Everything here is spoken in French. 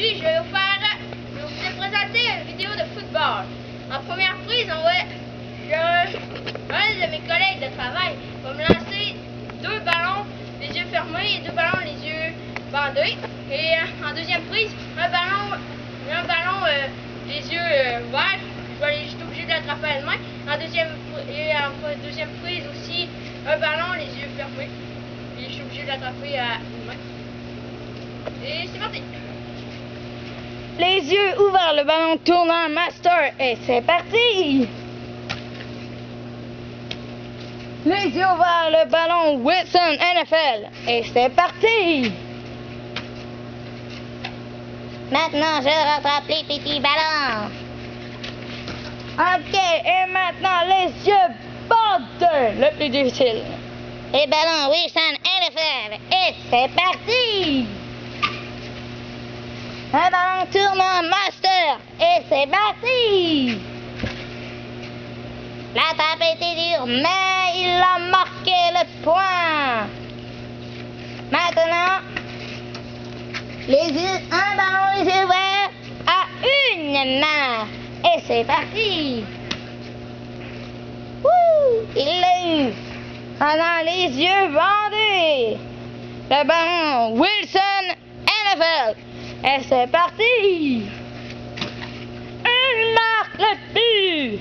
Aujourd'hui, je vais vous présenter une vidéo de football. En première prise, un de mes collègues de travail va me lancer 2 ballons les yeux fermés et 2 ballons les yeux bandés. Et en deuxième prise, un ballon les yeux ouverts. Je vais juste obligé de l'attraper à la main. En deuxième prise aussi, un ballon les yeux fermés. Et je suis obligé de l'attraper à une main. Et c'est parti! Les yeux ouverts, le ballon tourne en master et c'est parti! Les yeux ouverts, le ballon Wilson NFL et c'est parti! Maintenant, je rattrape les petits ballons. Ok, et maintenant les yeux bandés, le plus difficile. Les ballons Wilson NFL et c'est parti! Un ballon tourne en master et c'est parti! La tape était dure, mais il a marqué le point. Maintenant, un ballon les yeux ouverts à une main et c'est parti! Wouh! Il l'a eu! Maintenant les yeux bandés, le ballon Wilson NFL. Et c'est parti! Il marque le but!